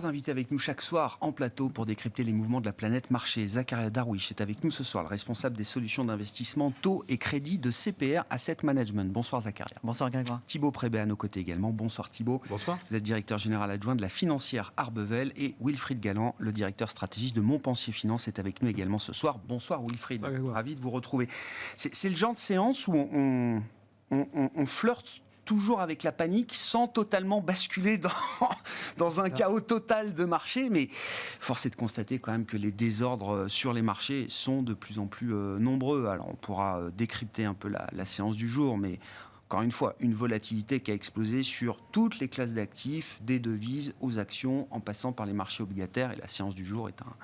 trois invités avec nous chaque soir en plateau pour décrypter les mouvements de la planète marché. Zakaria Darwish est avec nous ce soir, le responsable des solutions d'investissement taux et crédit de CPR Asset Management. Bonsoir Zakaria. Bonsoir Grégoire. Thibaut Prébet à nos côtés également. Bonsoir Thibaut. Bonsoir. Vous êtes directeur général adjoint de la financière Arbevel et Wilfried Galland, le directeur stratégiste de Montpensier Finance, est avec nous également ce soir. Bonsoir Wilfried. Ravi de vous retrouver. C'est le genre de séance où on flirte toujours avec la panique, sans totalement basculer dans un chaos total de marché. Mais force est de constater quand même que les désordres sur les marchés sont de plus en plus nombreux. Alors on pourra décrypter un peu la séance du jour, mais encore une fois, une volatilité qui a explosé sur toutes les classes d'actifs, des devises aux actions, en passant par les marchés obligataires. Et la séance du jour est un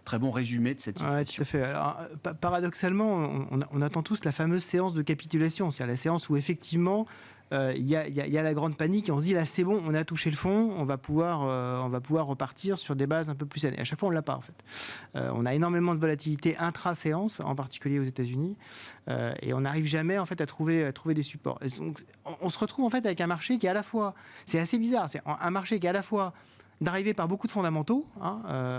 très bon résumé de cette situation. Ouais, tout à fait. Alors, paradoxalement, on attend tous la fameuse séance de capitulation, c'est-à-dire la séance où effectivement il y a la grande panique et on se dit là c'est bon, on a touché le fond, on va pouvoir repartir sur des bases un peu plus saines. Et à chaque fois on l'a pas en fait. On a énormément de volatilité intra-séance, en particulier aux États-Unis, et on n'arrive jamais en fait à trouver des supports. Et donc, on se retrouve en fait avec un marché qui est à la fois, c'est assez bizarre, c'est un marché qui est à la fois d'arriver par beaucoup de fondamentaux,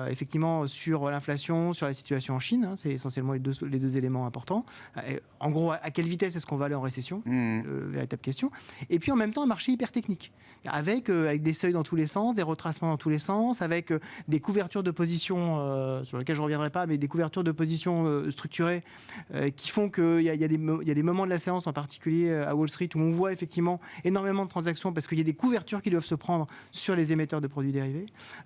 effectivement sur l'inflation, sur la situation en Chine, c'est essentiellement les deux éléments importants. En gros, à quelle vitesse est-ce qu'on va aller en récession, véritable question. Et puis en même temps, un marché hyper technique, avec des seuils dans tous les sens, des retracements dans tous les sens, avec des couvertures de position, sur lesquelles je ne reviendrai pas, mais des couvertures de position structurées qui font qu'il y a des moments de la séance, en particulier à Wall Street, où on voit effectivement énormément de transactions parce qu'il y a des couvertures qui doivent se prendre sur les émetteurs de produits dérivés,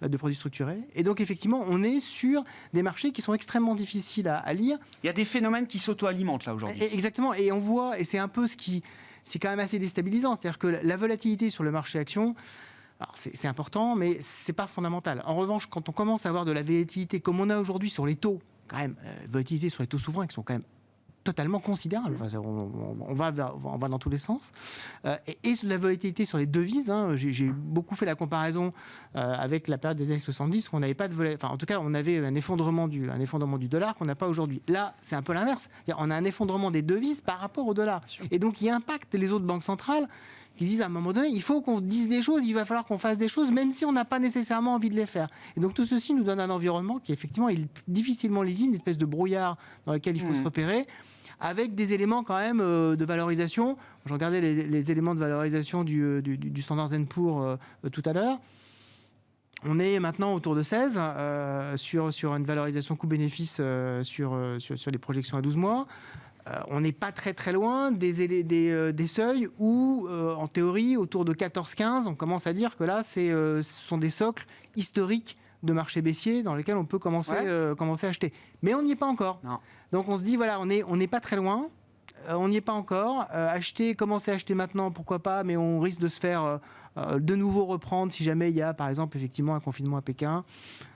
de produits structurés. Et donc, effectivement, on est sur des marchés qui sont extrêmement difficiles à lire. Il y a des phénomènes qui s'auto-alimentent, là, aujourd'hui. Exactement. Et on voit, et c'est un peu c'est quand même assez déstabilisant. C'est-à-dire que la volatilité sur le marché action, alors c'est important, mais c'est pas fondamental. En revanche, quand on commence à avoir de la volatilité comme on a aujourd'hui sur les taux, quand même, volatilité sur les taux souverains qui sont quand même totalement considérable. Enfin, on va dans tous les sens. Et la volatilité sur les devises, j'ai beaucoup fait la comparaison avec la période des années 70 où on n'avait pas de volatilité. Enfin, en tout cas, on avait un effondrement du dollar qu'on n'a pas aujourd'hui. Là, c'est un peu l'inverse. On a un effondrement des devises par rapport au dollar. Et donc, il impacte les autres banques centrales qui disent à un moment donné, il faut qu'on dise des choses, il va falloir qu'on fasse des choses, même si on n'a pas nécessairement envie de les faire. Et donc tout ceci nous donne un environnement qui effectivement est difficilement lisible, une espèce de brouillard dans lequel il faut se repérer, avec des éléments quand même de valorisation. Je regardais les éléments de valorisation du Standard & Poor's tout à l'heure. On est maintenant autour de 16 sur une valorisation coût-bénéfice sur les projections à 12 mois. On n'est pas très très loin des seuils où, en théorie, autour de 14-15, on commence à dire que là, ce sont des socles historiques de marché baissier dans lesquels on peut commencer à acheter. Mais on n'y est pas encore. Non. Donc on se dit, voilà, on n'est pas très loin, on n'y est pas encore. Commencer à acheter maintenant, pourquoi pas, mais on risque de se faire de nouveau reprendre si jamais il y a, par exemple, effectivement un confinement à Pékin.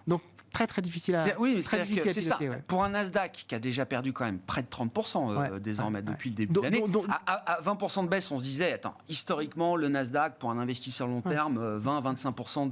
Donc très très difficile à c'est ça. Ouais. Pour un Nasdaq qui a déjà perdu quand même près de 30% désormais depuis le début de l'année, à 20% de baisse, on se disait, attends, historiquement, le Nasdaq, pour un investisseur long terme, 20-25%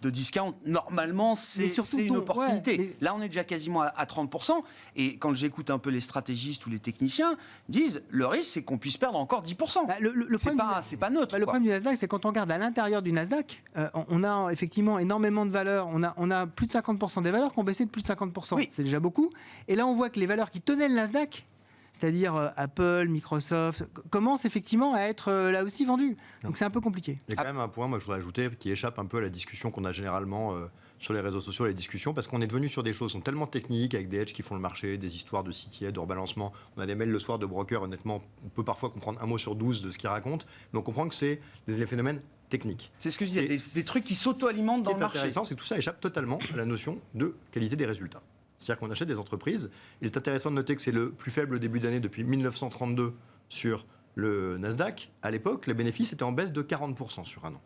de discount, normalement, c'est une opportunité. Là, on est déjà quasiment à 30%. Et quand j'écoute un peu les stratégistes ou les techniciens, disent, le risque, c'est qu'on puisse perdre encore 10%. C'est pas neutre. Le problème du Nasdaq, c'est quand on regarde à l'intérieur du Nasdaq, on a effectivement énormément de valeurs. On a plus de 50% des valeurs qui ont baissé de plus de 50%. Oui. C'est déjà beaucoup. Et là, on voit que les valeurs qui tenaient le Nasdaq, c'est-à-dire Apple, Microsoft, commencent effectivement à être là aussi vendues. Donc c'est un peu compliqué. Il y a quand même un point, moi je voudrais ajouter, qui échappe un peu à la discussion qu'on a généralement sur les réseaux sociaux, les discussions, parce qu'on est devenu sur des choses qui sont tellement techniques, avec des hedges qui font le marché, des histoires de CTA, de rebalancement. On a des mails le soir de brokers, honnêtement, on peut parfois comprendre un mot sur 12 de ce qu'ils racontent, mais on comprend que c'est des phénomènes techniques. C'est ce que je disais, des trucs qui s'auto-alimentent dans le marché. Ce qui est intéressant, c'est que tout ça échappe totalement à la notion de qualité des résultats. C'est-à-dire qu'on achète des entreprises. Il est intéressant de noter que c'est le plus faible début d'année depuis 1932 sur le Nasdaq. À l'époque, les bénéfices étaient en baisse de 40% sur un an.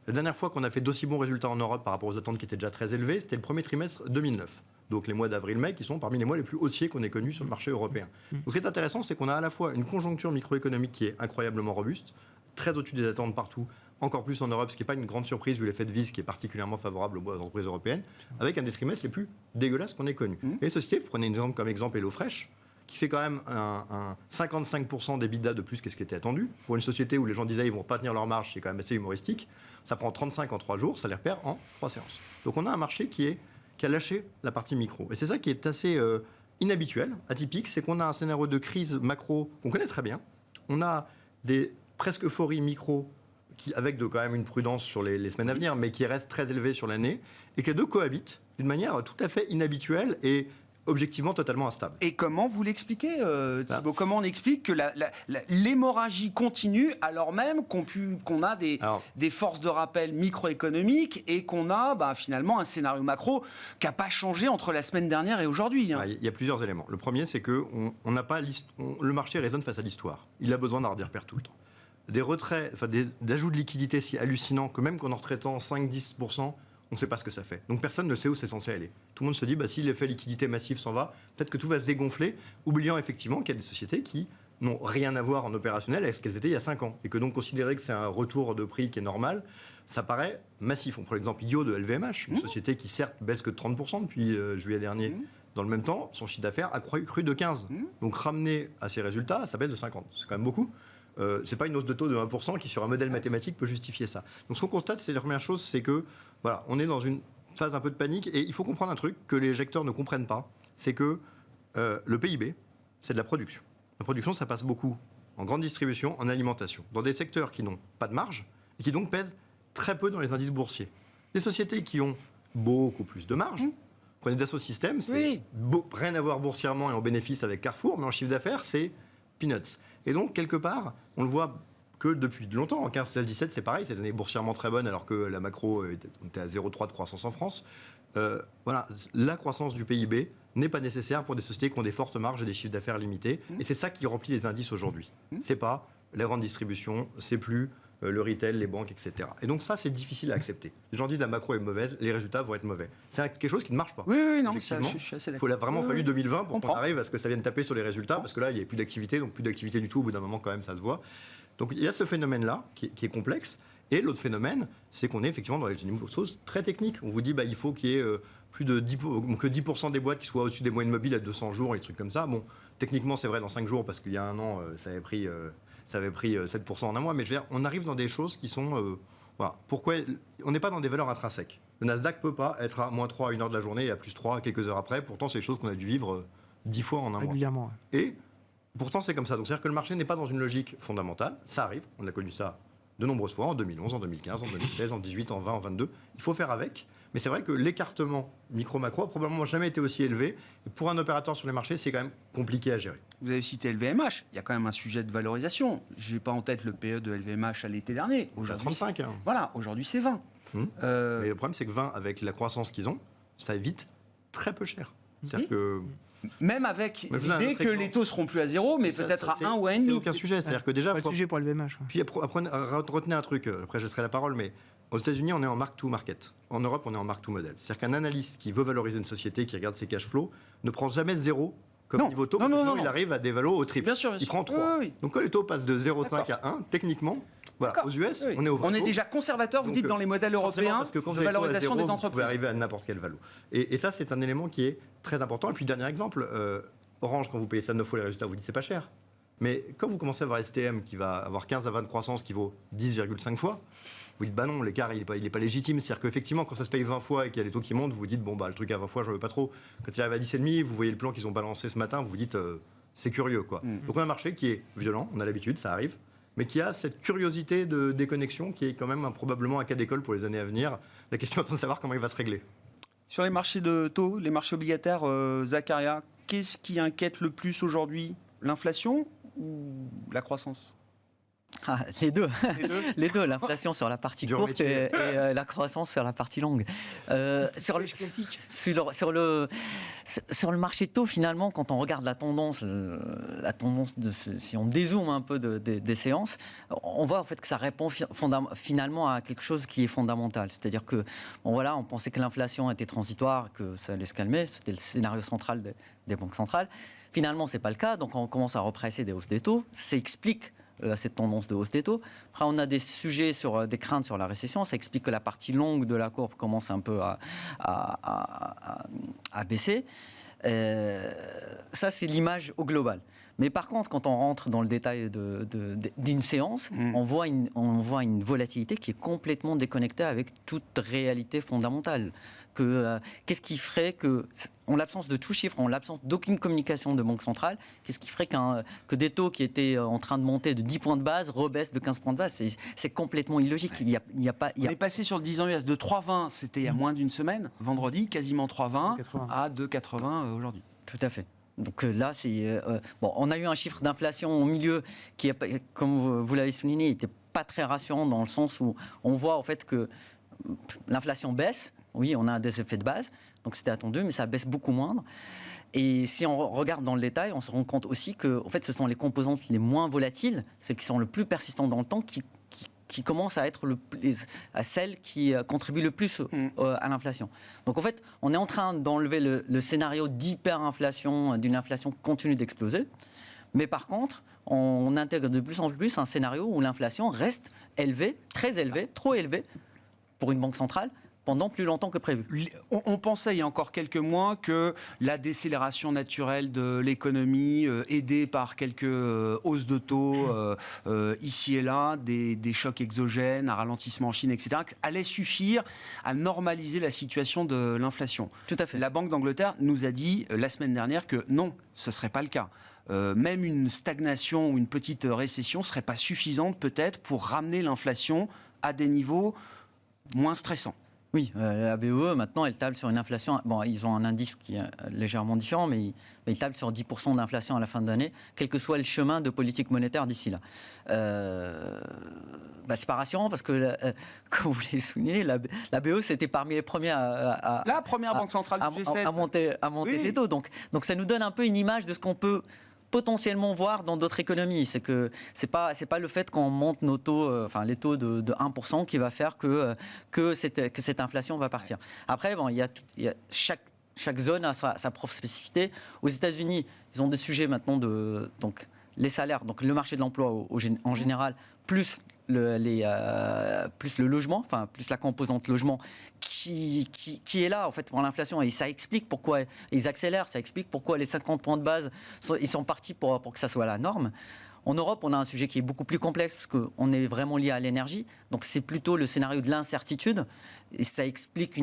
La dernière fois qu'on a fait d'aussi bons résultats en Europe par rapport aux attentes qui étaient déjà très élevées, c'était le premier trimestre 2009. Donc les mois d'avril-mai qui sont parmi les mois les plus haussiers qu'on ait connus sur le marché européen. Donc ce qui est intéressant, c'est qu'on a à la fois une conjoncture microéconomique qui est incroyablement robuste, très au-dessus des attentes partout, encore plus en Europe, ce qui n'est pas une grande surprise vu l'effet de vis qui est particulièrement favorable aux entreprises européennes, avec un des trimestres les plus dégueulasses qu'on ait connus. Et société, vous prenez comme exemple HelloFresh, qui fait quand même un 55% d'EBITDA de plus que ce qui était attendu. Pour une société où les gens disaient ils vont pas tenir leur marge, c'est quand même assez humoristique. Ça prend 35 en 3 jours, ça les repère en 3 séances. Donc on a un marché qui a lâché la partie micro. Et c'est ça qui est assez inhabituel, atypique, c'est qu'on a un scénario de crise macro qu'on connaît très bien. On a des presque euphories micro avec quand même une prudence sur les semaines à venir, mais qui reste très élevée sur l'année, et que les deux cohabitent d'une manière tout à fait inhabituelle et objectivement totalement instable. Et comment vous l'expliquez, Thibault ? Comment on explique que l'hémorragie continue alors même qu'on a des forces de rappel microéconomiques et qu'on a finalement un scénario macro qui n'a pas changé entre la semaine dernière et aujourd'hui, hein. Il y a plusieurs éléments. Le premier, c'est que le marché raisonne face à l'histoire. Il a besoin d'avoir des repères tout le temps. Des retraits, des ajouts de liquidité si hallucinants que même qu'en retraitant 5-10%, on ne sait pas ce que ça fait. Donc personne ne sait où c'est censé aller. Tout le monde se dit, si l'effet liquidité massif s'en va, peut-être que tout va se dégonfler, oubliant effectivement qu'il y a des sociétés qui n'ont rien à voir en opérationnel avec ce qu'elles étaient il y a 5 ans. Et que donc considérer que c'est un retour de prix qui est normal, ça paraît massif. On prend l'exemple idiot de LVMH, une société qui certes baisse que de 30% depuis juillet dernier. Dans le même temps, son chiffre d'affaires a cru de 15%. Donc ramené à ses résultats, ça baisse de 50%. C'est quand même beaucoup. C'est pas une hausse de taux de 1% qui, sur un modèle mathématique, peut justifier ça. Donc, ce qu'on constate, c'est la première chose, c'est que, voilà, on est dans une phase un peu de panique et il faut comprendre un truc que les lecteurs ne comprennent pas, c'est que le PIB, c'est de la production. La production, ça passe beaucoup en grande distribution, en alimentation, dans des secteurs qui n'ont pas de marge et qui donc pèsent très peu dans les indices boursiers. Les sociétés qui ont beaucoup plus de marge, prenez Dassault Systèmes, c'est rien à voir boursièrement et en bénéfice avec Carrefour, mais en chiffre d'affaires, c'est peanuts. Et donc, quelque part, on le voit que depuis longtemps. En 15, 16, 17, c'est pareil. Cette année boursièrement très bonne, alors que la macro était à 0,3 de croissance en France. Voilà, la croissance du PIB n'est pas nécessaire pour des sociétés qui ont des fortes marges et des chiffres d'affaires limités. Et c'est ça qui remplit les indices aujourd'hui. C'est pas la grande distribution, c'est plus le retail, les banques, etc. Et donc ça, c'est difficile à accepter. Les gens disent la macro est mauvaise, les résultats vont être mauvais. C'est quelque chose qui ne marche pas. Oui, non, ça, je suis assez d'accord. Il faut vraiment fallu 2020 pour qu'on arrive à ce que ça vienne taper sur les résultats, parce que là, il n'y a plus d'activité, donc plus d'activité du tout, au bout d'un moment, quand même, ça se voit. Donc il y a ce phénomène-là qui est complexe. Et l'autre phénomène, c'est qu'on est effectivement dans des choses très techniques. On vous dit, il faut qu'il y ait plus de 10% des boîtes qui soient au-dessus des moyennes mobiles à 200 jours, et des trucs comme ça. Bon, techniquement, c'est vrai dans 5 jours, parce qu'il y a un an, ça avait pris 7% en un mois, mais je veux dire, on arrive dans des choses qui sont... voilà. Pourquoi on n'est pas dans des valeurs intrinsèques. Le Nasdaq ne peut pas être à -3 à 1 heure de la journée et à +3 quelques heures après. Pourtant, c'est des choses qu'on a dû vivre 10 fois en un régulièrement. mois. Et pourtant, c'est comme ça. Donc, c'est-à-dire que le marché n'est pas dans une logique fondamentale. Ça arrive. On a connu ça de nombreuses fois, en 2011, en 2015, en 2016, en 2018, en 2020, en 2022. Il faut faire avec. Mais c'est vrai que l'écartement micro-macro a probablement jamais été aussi élevé. Et pour un opérateur sur les marchés, c'est quand même compliqué à gérer. Vous avez cité LVMH. Il y a quand même un sujet de valorisation. Je n'ai pas en tête le PE de LVMH à l'été dernier. Aujourd'hui, 35. Hein. Voilà, aujourd'hui, c'est 20. Mais le problème, c'est que 20, avec la croissance qu'ils ont, ça évite très peu cher. C'est-à-dire que... Même avec l'idée que les taux seront plus à 0, mais peut-être à 1 ou à 1,5. C'est aucun sujet. C'est-à-dire que déjà... Pas le sujet pour LVMH. Puis retenez un truc, après je laisserai la parole, mais aux États-Unis, on est en mark-to-market. En Europe, on est en mark-to-model. C'est-à-dire qu'un analyste qui veut valoriser une société, qui regarde ses cash flows, ne prend jamais 0 comme niveau taux, parce que sinon il arrive à des valos au triple. Bien sûr, il prend 3. Oui. Donc quand les taux passent de 0,5 à 1, techniquement, voilà, aux US, on est au vrai On est taux. déjà conservateur, vous dites, dans les modèles européens parce que quand de vous avez valorisation 0, des vous entreprises. pouvez arriver à n'importe quel valo. Et ça, c'est un élément qui est très important. Et puis, dernier exemple, Orange, quand vous payez ça 9 fois les résultats, vous dites c'est pas cher. Mais quand vous commencez à avoir STM qui va avoir 15 à 20 de croissance qui vaut 10,5 fois, vous dites non, l'écart il est pas légitime. C'est-à-dire qu'effectivement, quand ça se paye 20 fois et qu'il y a les taux qui montent, vous vous dites le truc à 20 fois, je veux pas trop. Quand il arrive à 10,5, vous voyez le plan qu'ils ont balancé ce matin, vous vous dites c'est curieux quoi. Donc on a un marché qui est violent, on a l'habitude, ça arrive, mais qui a cette curiosité de déconnexion qui est quand même probablement un cas d'école pour les années à venir. La question est de savoir comment il va se régler. Sur les marchés de taux, les marchés obligataires, Zakaria, qu'est-ce qui inquiète le plus aujourd'hui ? L'inflation ou la croissance ? Les deux. Les deux, l'inflation sur la partie courte et la croissance sur la partie longue. Sur le marché de taux, finalement, quand on regarde la tendance si on dézoome un peu des séances, on voit en fait que ça répond finalement à quelque chose qui est fondamental. C'est-à-dire que, on pensait que l'inflation était transitoire, que ça allait se calmer, c'était le scénario central des banques centrales. Finalement, c'est pas le cas, donc on commence à represser des hausses des taux. Ça explique cette tendance de hausse des taux. Après, on a des sujets des craintes sur la récession. Ça explique que la partie longue de la courbe commence un peu à baisser. ça, c'est l'image au global. Mais par contre, quand on rentre dans le détail d'une séance, on voit une volatilité qui est complètement déconnectée avec toute réalité fondamentale. Qu'est-ce qui ferait que, en l'absence de tout chiffre, en l'absence d'aucune communication de banque centrale, qu'est-ce qui ferait que des taux qui étaient en train de monter de 10 points de base rebaissent de 15 points de base? C'est complètement illogique. On est passé sur le 10 ans US de 3,20, c'était il y a moins d'une semaine, vendredi, quasiment 3,20 à 2,80 aujourd'hui. Tout à fait. Donc là, on a eu un chiffre d'inflation au milieu qui, comme vous l'avez souligné, n'était pas très rassurant dans le sens où on voit en fait que l'inflation baisse. Oui, on a des effets de base, donc c'était attendu, mais ça baisse beaucoup moindre. Et si on regarde dans le détail, on se rend compte aussi que en fait, ce sont les composantes les moins volatiles, celles qui sont le plus persistantes dans le temps, qui commencent à être celles qui contribuent le plus à l'inflation. Donc en fait, on est en train d'enlever le scénario d'hyperinflation, d'une inflation continue d'exploser. Mais par contre, on intègre de plus en plus un scénario où l'inflation reste élevée, très élevée, trop élevée pour une banque centrale, pendant plus longtemps que prévu. On pensait il y a encore quelques mois que la décélération naturelle de l'économie, aidée par quelques hausses de taux ici et là, des chocs exogènes, un ralentissement en Chine, etc., allait suffire à normaliser la situation de l'inflation. Tout à fait. La Banque d'Angleterre nous a dit la semaine dernière que non, ce ne serait pas le cas. Même une stagnation ou une petite récession ne serait pas suffisante peut-être pour ramener l'inflation à des niveaux moins stressants. Oui, la BOE, maintenant, elle table sur une inflation... Bon, ils ont un indice qui est légèrement différent, mais ils tablent sur 10% d'inflation à la fin de l'année, quel que soit le chemin de politique monétaire d'ici là. C'est pas rassurant parce que, comme vous l'avez souligné, la BOE, c'était parmi les premiers la première banque centrale du G7 à monter ses taux. Donc ça nous donne un peu une image de ce qu'on peut potentiellement voir dans d'autres économies. C'est que c'est pas le fait qu'on monte nos taux, les taux de 1% qui va faire que cette inflation va partir. Après, il y a chaque zone a sa propre spécificité. Aux États-Unis, ils ont des sujets maintenant donc les salaires, donc le marché de l'emploi en général, plus le logement, plus la composante logement qui est là en fait pour l'inflation, et ça explique pourquoi ils accélèrent, ça explique pourquoi les 50 points de base ils sont partis pour que ça soit la norme. En Europe, on a un sujet qui est beaucoup plus complexe parce qu'on est vraiment lié à l'énergie, donc c'est plutôt le scénario de l'incertitude, et ça explique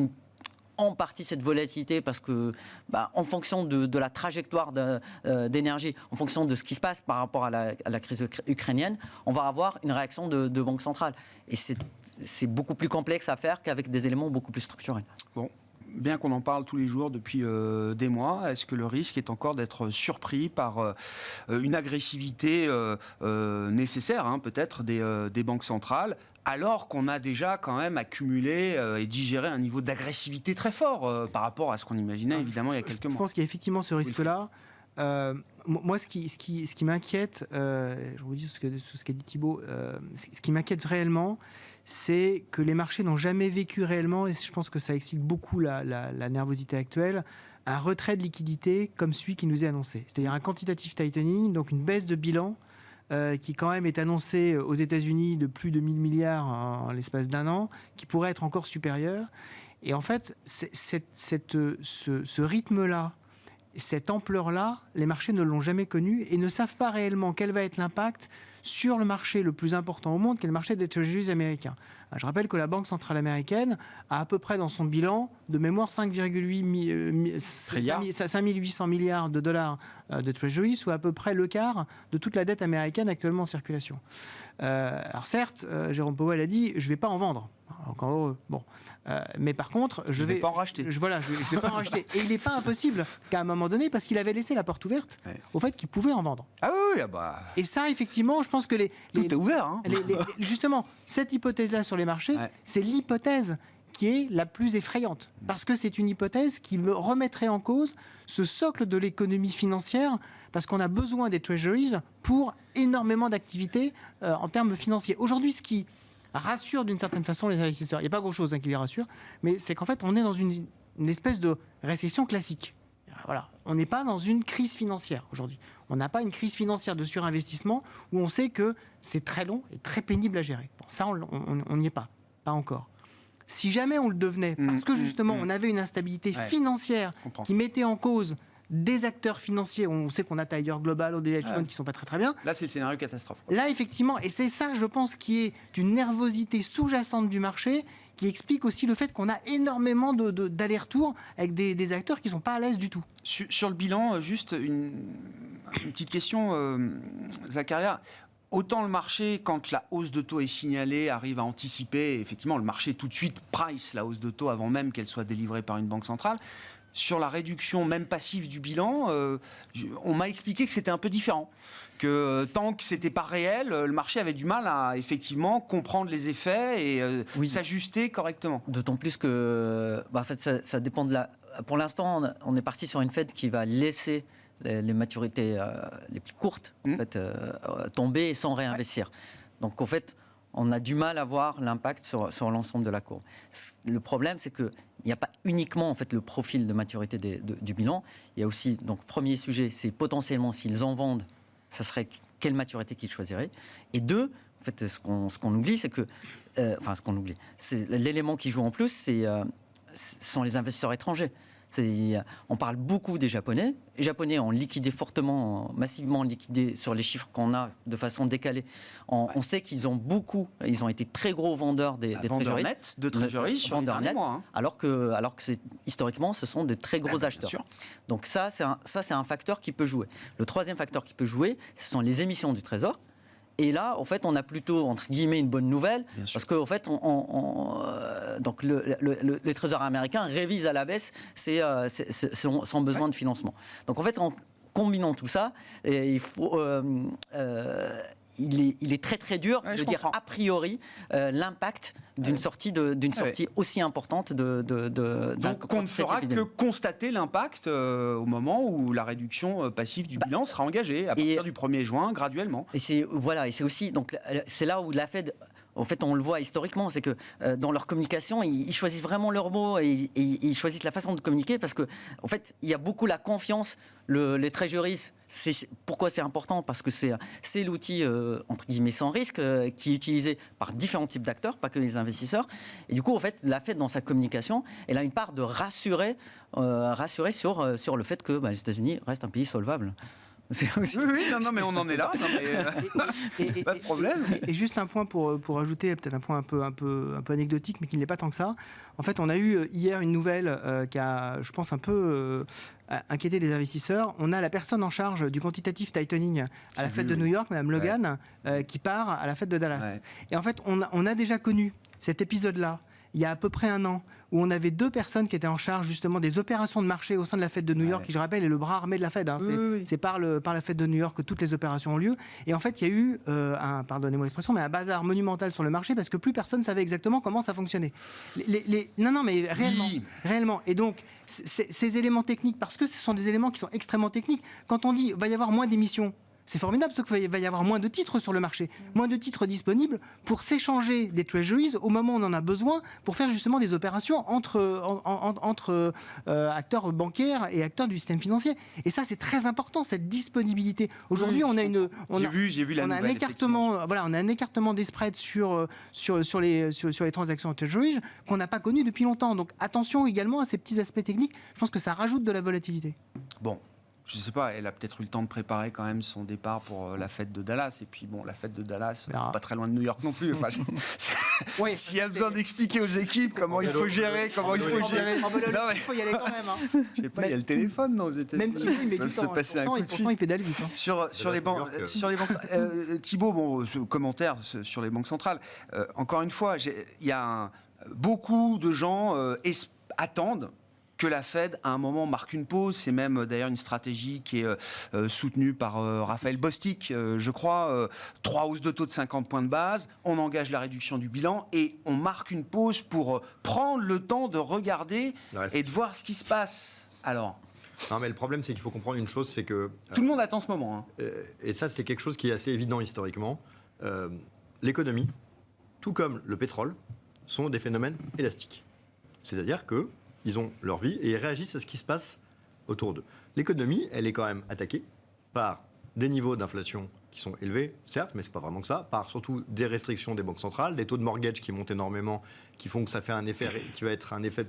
en partie cette volatilité parce que, en fonction de la trajectoire d'énergie, en fonction de ce qui se passe par rapport à la crise ukrainienne, on va avoir une réaction de banque centrale. Et c'est beaucoup plus complexe à faire qu'avec des éléments beaucoup plus structurels. Bon. Bien qu'on en parle tous les jours depuis des mois, est-ce que le risque est encore d'être surpris par une agressivité nécessaire, peut-être, des banques centrales, alors qu'on a déjà quand même accumulé et digéré un niveau d'agressivité très fort par rapport à ce qu'on imaginait évidemment il y a quelques mois. Je pense qu'il y a effectivement ce risque-là. Moi, ce qui m'inquiète, je vous dis ce qu'a dit Thibault, ce qui m'inquiète réellement, c'est que les marchés n'ont jamais vécu réellement, et je pense que ça explique beaucoup la nervosité actuelle, un retrait de liquidité comme celui qui nous est annoncé. C'est-à-dire un quantitative tightening, donc une baisse de bilan qui quand même est annoncée aux États-Unis de plus de 1 000 milliards en l'espace d'un an, qui pourrait être encore supérieur. Et en fait, ce rythme-là, cette ampleur-là, les marchés ne l'ont jamais connu et ne savent pas réellement quel va être l'impact sur le marché le plus important au monde, qui est le marché des treasuries américains. Je rappelle que la Banque centrale américaine a à peu près dans son bilan de mémoire 5800 milliards de dollars de treasuries, soit à peu près le quart de toute la dette américaine actuellement en circulation. Alors certes, Jérôme Powell a dit « je ne vais pas en vendre ». Encore heureux. Bon. Mais par contre, je vais pas en racheter. Je vais pas en racheter. Et il n'est pas impossible qu'à un moment donné, parce qu'il avait laissé la porte ouverte au fait qu'il pouvait en vendre. Ah oui, Et ça, effectivement, je pense que tout est ouvert. Justement, cette hypothèse-là sur les marchés, c'est l'hypothèse qui est la plus effrayante. Parce que c'est une hypothèse qui me remettrait en cause ce socle de l'économie financière, parce qu'on a besoin des treasuries pour énormément d'activités en termes financiers. Aujourd'hui, ce qui rassure d'une certaine façon les investisseurs, il n'y a pas grand-chose qui les rassure, mais c'est qu'en fait, on est dans une espèce de récession classique. Voilà. On n'est pas dans une crise financière aujourd'hui. On n'a pas une crise financière de surinvestissement où on sait que c'est très long et très pénible à gérer. Bon, ça, on n'y est pas encore. Si jamais on le devenait, parce que justement, on avait une instabilité financière qui mettait en cause des acteurs financiers. On sait qu'on a Tiger Global ou des hedge funds qui sont pas très bien. Là, c'est le scénario catastrophe. Là, effectivement, et c'est ça, je pense, qui est une nervosité sous-jacente du marché, qui explique aussi le fait qu'on a énormément d'allers-retours avec des acteurs qui ne sont pas à l'aise du tout. Sur le bilan, juste une petite question, Zakaria. Autant le marché, quand la hausse de taux est signalée, arrive à anticiper, effectivement, le marché tout de suite price la hausse de taux avant même qu'elle soit délivrée par une banque centrale. Sur la réduction même passive du bilan, on m'a expliqué que c'était un peu différent. Que tant que c'était pas réel, le marché avait du mal à effectivement comprendre les effets et s'ajuster correctement. D'autant plus que, en fait, ça dépend de la. Pour l'instant, on est parti sur une Fed qui va laisser les maturités les plus courtes en fait, tomber sans réinvestir. Donc en fait, on a du mal à voir l'impact sur l'ensemble de la courbe. Le problème, c'est qu'il n'y a pas uniquement en fait, le profil de maturité du bilan. Il y a aussi, donc premier sujet, c'est potentiellement s'ils en vendent, ça serait quelle maturité qu'ils choisiraient. Et deux, en fait, ce qu'on oublie, c'est que, ce qu'on oublie, c'est l'élément qui joue en plus, ce sont les investisseurs étrangers. On parle beaucoup des Japonais. Les Japonais ont liquidé fortement, massivement liquidé sur les chiffres qu'on a de façon décalée. On sait qu'ils ont ils ont été très gros vendeurs des treasuries. De treasuries sur le dernier mois. Alors que historiquement, ce sont des très gros acheteurs. Donc ça, c'est un facteur qui peut jouer. Le troisième facteur qui peut jouer, ce sont les émissions du Trésor. Et là, en fait, on a plutôt, entre guillemets, une bonne nouvelle, parce qu'en fait, donc les trésors américains révisent à la baisse son besoin de financement. Donc, en fait, en combinant tout ça, il est très très dur de dire a priori l'impact d'une sortie aussi importante Donc on ne fera que constater l'impact au moment où la réduction passive du bilan sera engagée à partir du 1er juin graduellement. Et c'est aussi donc c'est là où la Fed, en fait, on le voit historiquement, c'est que dans leur communication, ils choisissent vraiment leurs mots et ils choisissent la façon de communiquer parce que, en fait, il y a beaucoup la confiance. Les treasuries, pourquoi c'est important ? Parce que c'est l'outil, entre guillemets, sans risque, qui est utilisé par différents types d'acteurs, pas que les investisseurs. Et du coup, en fait, la Fed, dans sa communication, elle a une part de rassurer sur le fait que les États-Unis restent un pays solvable. Oui, non, mais on en est là. Pas de problème. Et juste un point pour ajouter, peut-être un point un peu anecdotique, mais qui ne l'est pas tant que ça. En fait, on a eu hier une nouvelle qui a, je pense, un peu inquiété les investisseurs. On a la personne en charge du quantitative tightening à la Fed de New York, Mme Logan, qui part à la Fed de Dallas. Ouais. Et en fait, on a déjà connu cet épisode-là il y a à peu près un an, où on avait 2 personnes qui étaient en charge justement des opérations de marché au sein de la Fed de New York, qui, je rappelle, est le bras armé de la Fed. C'est par la Fed de New York que toutes les opérations ont lieu. Et en fait, il y a eu, pardonnez-moi l'expression, mais un bazar monumental sur le marché parce que plus personne ne savait exactement comment ça fonctionnait. Non, mais réellement. Et donc, ces éléments techniques, parce que ce sont des éléments qui sont extrêmement techniques, quand on dit qu'il va y avoir moins d'émissions, c'est formidable, parce qu'il va y avoir moins de titres sur le marché, moins de titres disponibles pour s'échanger des treasuries au moment où on en a besoin pour faire justement des opérations entre acteurs bancaires et acteurs du système financier. Et ça, c'est très important, cette disponibilité. Aujourd'hui, on a un écartement des spreads sur les transactions en treasuries qu'on n'a pas connu depuis longtemps. Donc attention également à ces petits aspects techniques. Je pense que ça rajoute de la volatilité. Bon. Je ne sais pas, elle a peut-être eu le temps de préparer quand même son départ pour la fête de Dallas. Et puis bon, la fête de Dallas, c'est pas très loin de New York non plus. Enfin, s'il y a besoin d'expliquer aux équipes comment il faut gérer, il faut y aller quand même. Je sais pas, il y a le téléphone aux États-Unis. Même Thibaut, il met du temps. Pourtant, il pédale vite. Sur les banques, Thibaut, ce commentaire sur les banques centrales. Encore une fois, il y a beaucoup de gens attendent que la Fed, à un moment, marque une pause. C'est même, d'ailleurs, une stratégie qui est soutenue par Raphaël Bostic, je crois. 3 hausses de taux de 50 points de base, on engage la réduction du bilan et on marque une pause pour prendre le temps de regarder et de voir ce qui se passe. Alors... Non, mais le problème, c'est qu'il faut comprendre une chose, c'est que... Tout le monde attend ce moment. Et ça, c'est quelque chose qui est assez évident historiquement. L'économie, tout comme le pétrole, sont des phénomènes élastiques. C'est-à-dire que ils ont leur vie et ils réagissent à ce qui se passe autour d'eux. L'économie, elle est quand même attaquée par des niveaux d'inflation qui sont élevés, certes, mais c'est pas vraiment que ça, par surtout des restrictions des banques centrales, des taux de mortgage qui montent énormément, qui font que ça fait un effet qui va être un effet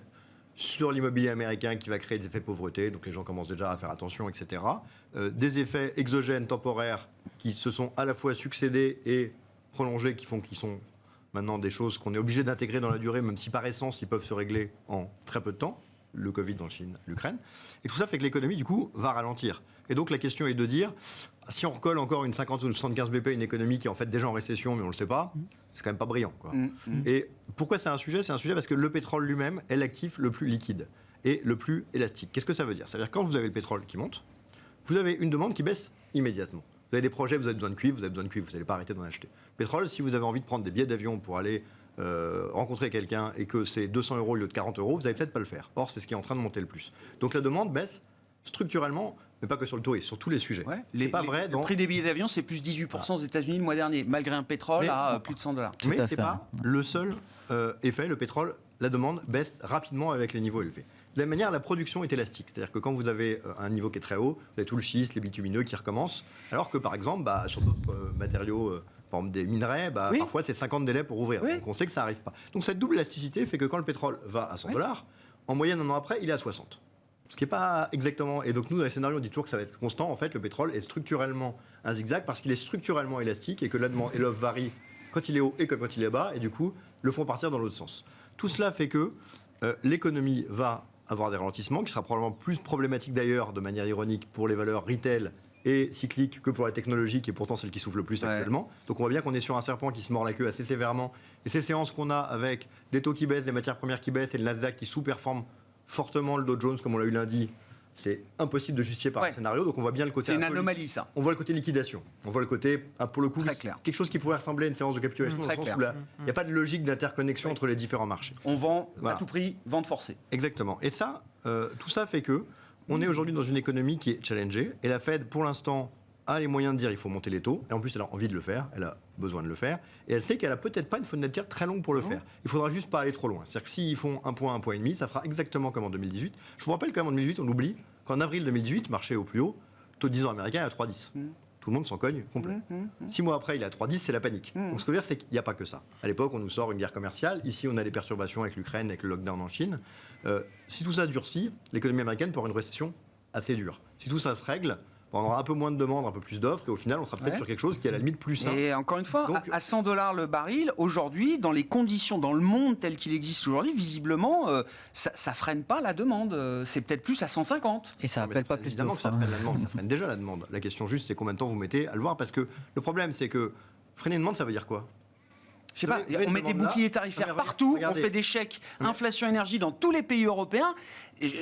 sur l'immobilier américain qui va créer des effets de pauvreté, donc les gens commencent déjà à faire attention, etc. Des effets exogènes temporaires qui se sont à la fois succédés et prolongés, qui sont maintenant des choses qu'on est obligé d'intégrer dans la durée, même si par essence ils peuvent se régler en très peu de temps, le Covid en Chine, l'Ukraine. Et tout ça fait que l'économie, du coup, va ralentir. Et donc la question est de dire, si on recolle encore une 50 ou 75 BP, une économie qui est en fait déjà en récession, mais on ne le sait pas, c'est quand même pas brillant, quoi. Et pourquoi c'est un sujet ? C'est un sujet parce que le pétrole lui-même est l'actif le plus liquide et le plus élastique. Qu'est-ce que ça veut dire ? Ça veut dire que quand vous avez le pétrole qui monte, vous avez une demande qui baisse immédiatement. Vous avez des projets, vous avez besoin de cuivre, vous n'allez pas arrêter d'en acheter. Pétrole, si vous avez envie de prendre des billets d'avion pour aller rencontrer quelqu'un et que c'est 200 € au lieu de 40 €, vous n'allez peut-être pas le faire. Or, c'est ce qui est en train de monter le plus. Donc la demande baisse structurellement, mais pas que sur le tourisme, sur tous les sujets. Ouais, le prix des billets d'avion, c'est plus 18% aux États-Unis le mois dernier, malgré un pétrole à plus de $100. Mais ce n'est pas le seul effet. Le pétrole, la demande baisse rapidement avec les niveaux élevés. De la même manière, la production est élastique. C'est-à-dire que quand vous avez un niveau qui est très haut, vous avez tout le schiste, les bitumineux qui recommencent. Alors que, par exemple, sur d'autres matériaux, par exemple des minerais, parfois c'est 50 délais pour ouvrir. Donc on sait que ça n'arrive pas. Donc cette double élasticité fait que quand le pétrole va à $100, en moyenne un an après, il est à 60. Ce qui n'est pas exactement... Et donc nous, dans les scénarios, on dit toujours que ça va être constant. En fait, le pétrole est structurellement un zigzag parce qu'il est structurellement élastique et que la demande et l'offre varient quand il est haut et quand il est bas. Et du coup, le font partir dans l'autre sens. Tout cela fait que l'économie va avoir des ralentissements, qui sera probablement plus problématique d'ailleurs, de manière ironique, pour les valeurs retail et cycliques que pour la technologie, qui est pourtant celle qui souffle le plus actuellement. Donc on voit bien qu'on est sur un serpent qui se mord la queue assez sévèrement. Et ces séances qu'on a avec des taux qui baissent, des matières premières qui baissent et le Nasdaq qui sous-performe fortement le Dow Jones, comme on l'a eu lundi, c'est impossible de justifier par un scénario. Donc on voit bien le côté... C'est une anomalie, ça. On voit le côté liquidation. On voit le côté, pour le coup, quelque chose qui pourrait ressembler à une séance de capitulation, dans le sens où il n'y a pas de logique d'interconnexion entre les différents marchés. On vend à tout prix, vente forcée. Exactement. Et ça, tout ça fait que on est aujourd'hui dans une économie qui est challengée. Et la Fed, pour l'instant, a les moyens de dire il faut monter les taux. Et en plus, elle a envie de le faire. Elle a besoin de le faire. Et elle sait qu'elle a peut-être pas une fenêtre de tir très longue pour le faire. Il faudra juste pas aller trop loin. C'est-à-dire que s'ils font 1 point, 1,5 point, ça fera exactement comme en 2018. Je vous rappelle quand même en 2018, on oublie qu'en avril 2018, marché au plus haut, taux de 10 ans américain est à 3,10. Tout le monde s'en cogne complet. 6 mois après, il est à 3,10, c'est la panique. Donc ce que je veux dire, c'est qu'il n'y a pas que ça. À l'époque, on nous sort une guerre commerciale. Ici, on a des perturbations avec l'Ukraine, avec le lockdown en Chine. Si tout ça durcit, l'économie américaine peut avoir une récession assez dure. Si tout ça se règle, on aura un peu moins de demandes, un peu plus d'offres, et au final, on sera peut-être sur quelque chose qui est à la limite plus sain. Et encore une fois, donc, à $100 le baril, aujourd'hui, dans les conditions, dans le monde tel qu'il existe aujourd'hui, visiblement, ça freine pas la demande. C'est peut-être plus à 150. Et ça appelle pas plus évidemment que ça freine la demande, ça freine déjà la demande. La question juste, c'est combien de temps vous mettez à le voir, parce que le problème, c'est que freiner une demande, ça veut dire quoi ? Je sais pas, on met des boucliers tarifaires partout, on fait des chèques inflation énergie dans tous les pays européens.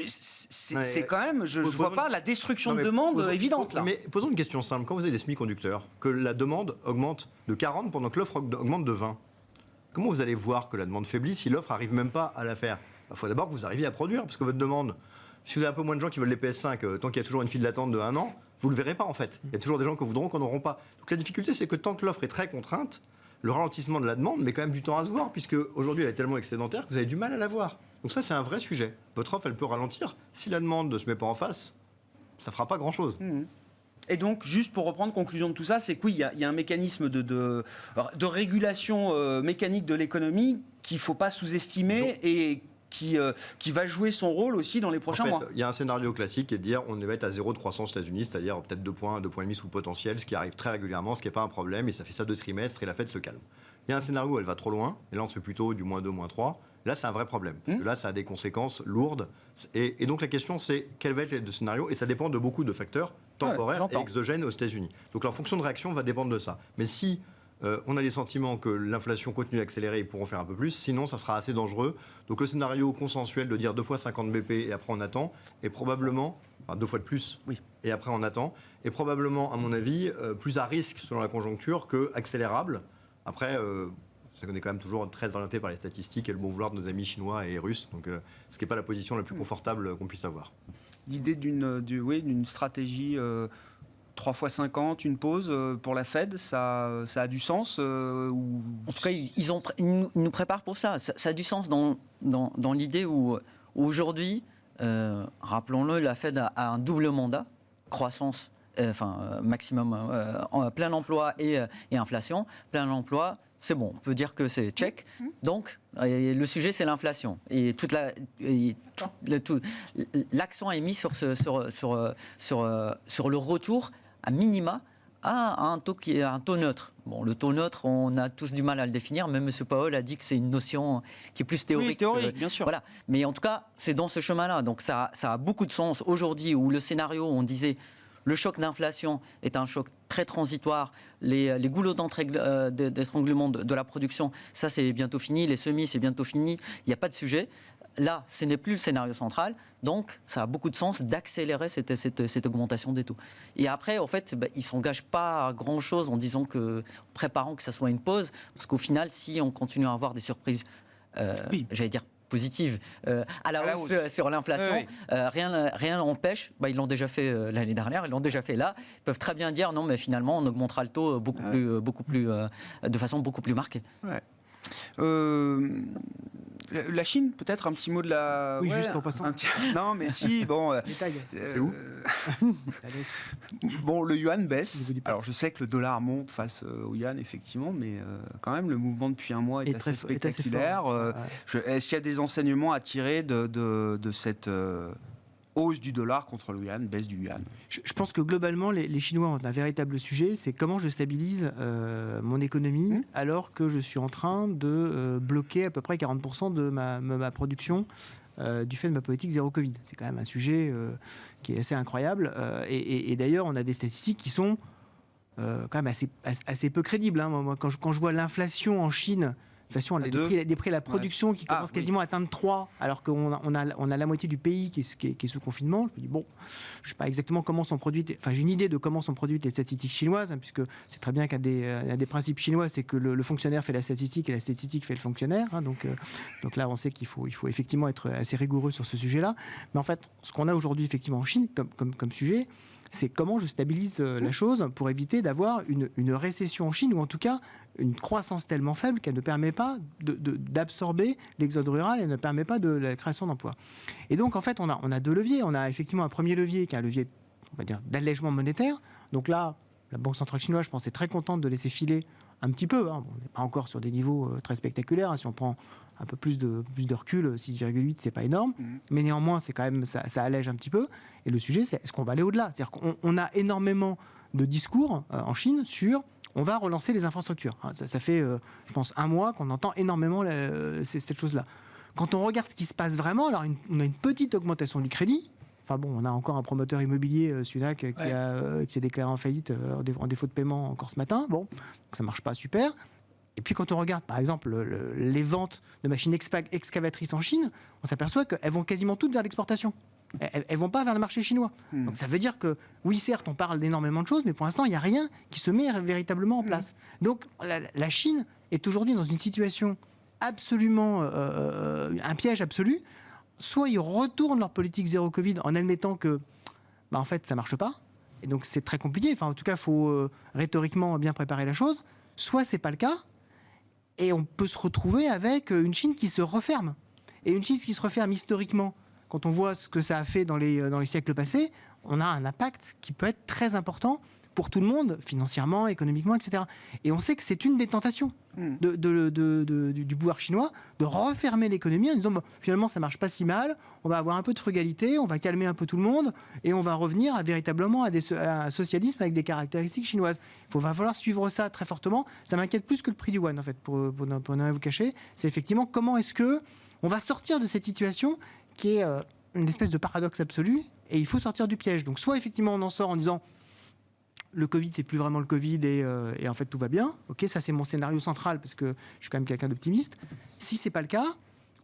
C'est quand même, je ne vois pas la destruction de demande évidente là. Mais posons une question simple. Quand vous avez des semi-conducteurs, que la demande augmente de 40 pendant que l'offre augmente de 20, comment vous allez voir que la demande faiblit si l'offre n'arrive même pas à la faire ? Il faut d'abord que vous arriviez à produire, parce que votre demande, si vous avez un peu moins de gens qui veulent les PS5, tant qu'il y a toujours une file d'attente de 1 an, vous ne le verrez pas en fait. Il y a toujours des gens qui voudront, qui n'en auront pas. Donc la difficulté, c'est que tant que l'offre est très contrainte, le ralentissement de la demande met quand même du temps à se voir, puisque aujourd'hui elle est tellement excédentaire que vous avez du mal à la voir. Donc ça, c'est un vrai sujet. Votre offre, elle peut ralentir. Si la demande ne se met pas en face, ça ne fera pas grand-chose. Et donc, juste pour reprendre, conclusion de tout ça, c'est que oui, il y a un mécanisme de régulation mécanique de l'économie qu'il ne faut pas sous-estimer et qui va jouer son rôle aussi dans les prochains mois. Il y a un scénario classique qui est de dire on va être à 0 de croissance aux États-Unis, c'est-à-dire peut-être 2 points, 2,5 points sous le potentiel, ce qui arrive très régulièrement, ce qui n'est pas un problème, et ça fait ça 2 trimestres, et la Fed se calme. Il y a un scénario où elle va trop loin, et là on se fait plutôt du -2, -3. Là, c'est un vrai problème. Parce que là, ça a des conséquences lourdes. Et donc, la question, c'est quel va être le scénario ? Et ça dépend de beaucoup de facteurs temporaires et exogènes aux États-Unis. Donc, leur fonction de réaction va dépendre de ça. Mais si on a des sentiments que l'inflation continue d'accélérer, ils pourront faire un peu plus. Sinon, ça sera assez dangereux. Donc, le scénario consensuel de dire 2 fois 50 BP et après on attend est probablement, 2 fois de plus, et après on attend, est probablement, à mon avis, plus à risque selon la conjoncture que accélérable. Après, on est quand même toujours très orienté par les statistiques et le bon vouloir de nos amis chinois et russes, donc ce qui n'est pas la position la plus confortable qu'on puisse avoir. L'idée d'une stratégie 3 fois 50, une pause pour la Fed, ça a du sens ou... En tout cas, ils nous préparent pour ça. Ça a du sens dans l'idée où aujourd'hui, rappelons-le, la Fed a un double mandat, croissance, maximum, plein emploi et inflation. Plein emploi, c'est bon, on peut dire que c'est check. Donc, le sujet, c'est l'inflation. Et l'accent est mis sur le retour à minima à un taux qui est un taux neutre. Bon, le taux neutre, on a tous du mal à le définir. Même M. Powell a dit que c'est une notion qui est plus théorique. Oui, théorique, bien sûr. Voilà. Mais en tout cas, c'est dans ce chemin-là. Donc ça a beaucoup de sens. Aujourd'hui, où le scénario, on disait, le choc d'inflation est un choc très transitoire. Les goulots d'étranglement de la production, ça c'est bientôt fini. Les semis, c'est bientôt fini. Il n'y a pas de sujet. Là, ce n'est plus le scénario central. Donc, ça a beaucoup de sens d'accélérer cette augmentation des taux. Et après, en fait, ils ne s'engagent pas à grand-chose en disant préparant que ça soit une pause. Parce qu'au final, si on continue à avoir des surprises, j'allais dire, positive à la hausse sur l'inflation. Rien n'empêche, ils l'ont déjà fait l'année dernière, ils l'ont déjà fait là, ils peuvent très bien dire non mais finalement on augmentera le taux de façon beaucoup plus marquée. Ouais. La Chine, peut-être un petit mot de la... Oui, juste en passant. Non, mais si, bon... c'est où Bon, le yuan baisse. Alors, je sais que le dollar monte face au yuan, effectivement, mais quand même, le mouvement depuis un mois est assez spectaculaire. Est-ce qu'il y a des enseignements à tirer de cette... hausse du dollar contre le yuan, baisse du yuan. Je pense que globalement, les Chinois ont un véritable sujet, c'est comment je stabilise mon économie alors que je suis en train de bloquer à peu près 40% de ma production du fait de ma politique zéro Covid. C'est quand même un sujet qui est assez incroyable. Et d'ailleurs, on a des statistiques qui sont quand même assez peu crédibles. Moi, quand je vois l'inflation en Chine... De toute façon, des prix à la production qui commencent quasiment à atteindre 3, alors qu'on a la moitié du pays qui est sous confinement. Je me dis, bon, je ne sais pas exactement comment sont produites... Enfin, j'ai une idée de comment sont produites les statistiques chinoises, puisque c'est très bien qu'un des principes chinois, c'est que le fonctionnaire fait la statistique et la statistique fait le fonctionnaire. Donc là, on sait qu'il faut effectivement être assez rigoureux sur ce sujet-là. Mais en fait, ce qu'on a aujourd'hui effectivement en Chine comme sujet, c'est comment je stabilise la chose pour éviter d'avoir une récession en Chine, ou en tout cas une croissance tellement faible qu'elle ne permet pas d'absorber l'exode rural et ne permet pas de la création d'emplois. Et donc, en fait, on a deux leviers. On a effectivement un premier levier qui est un levier, on va dire, d'allègement monétaire. Donc là, la Banque centrale chinoise, je pense, est très contente de laisser filer un petit peu. On n'est pas encore sur des niveaux très spectaculaires. Si on prend un peu plus de recul, 6,8, c'est pas énorme. Mais néanmoins, c'est quand même, ça allège un petit peu. Et le sujet, c'est est-ce qu'on va aller au-delà ? C'est-à-dire qu'on a énormément de discours en Chine sur on va relancer les infrastructures. Ça fait, je pense, un mois qu'on entend énormément cette chose-là. Quand on regarde ce qui se passe vraiment, alors on a une petite augmentation du crédit. Enfin bon, on a encore un promoteur immobilier, Sunac, qui s'est déclaré en faillite en défaut de paiement encore ce matin. Bon, donc ça marche pas super. Et puis quand on regarde, par exemple, les ventes de machines excavatrices en Chine, on s'aperçoit qu'elles vont quasiment toutes vers l'exportation. Elles ne vont pas vers le marché chinois. Donc ça veut dire que, oui, certes, on parle d'énormément de choses, mais pour l'instant, il n'y a rien qui se met véritablement en place. Donc la Chine est aujourd'hui dans une situation absolument... un piège absolu. Soit ils retournent leur politique zéro Covid en admettant que, en fait, ça ne marche pas. Et donc c'est très compliqué. Enfin, en tout cas, il faut rhétoriquement bien préparer la chose. Soit ce n'est pas le cas. Et on peut se retrouver avec une Chine qui se referme. Et une Chine qui se referme historiquement, quand on voit ce que ça a fait dans les siècles passés, on a un impact qui peut être très important pour tout le monde, financièrement, économiquement, etc. Et on sait que c'est une des tentations du pouvoir chinois, de refermer l'économie en disant finalement ça ne marche pas si mal, on va avoir un peu de frugalité, on va calmer un peu tout le monde, et on va revenir véritablement à un socialisme avec des caractéristiques chinoises. Il va falloir suivre ça très fortement. Ça m'inquiète plus que le prix du yuan, en fait, pour ne rien vous cacher. C'est effectivement comment est-ce que on va sortir de cette situation qui est une espèce de paradoxe absolu, et il faut sortir du piège. Donc soit effectivement on en sort en disant le Covid, c'est plus vraiment le Covid et en fait tout va bien. Ok, ça c'est mon scénario central parce que je suis quand même quelqu'un d'optimiste. Si c'est pas le cas,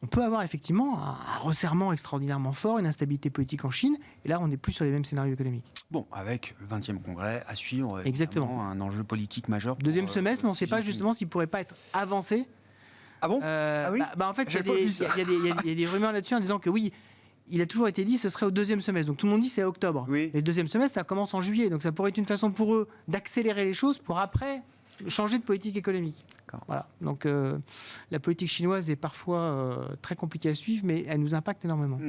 on peut avoir effectivement un resserrement extraordinairement fort, une instabilité politique en Chine, et là on n'est plus sur les mêmes scénarios économiques. Bon, avec le 20e congrès à suivre, exactement, un enjeu politique majeur. Deuxième semestre, mais on ne sait pas justement s'il ne pourrait pas être avancé. Ah bon ah oui en fait, il y a des rumeurs là-dessus en disant que oui, il a toujours été dit ce serait au deuxième semestre. Donc tout le monde dit c'est octobre. Oui. Et le deuxième semestre, ça commence en juillet. Donc ça pourrait être une façon pour eux d'accélérer les choses pour après changer de politique économique. Voilà. Donc la politique chinoise est parfois très compliquée à suivre, mais elle nous impacte énormément.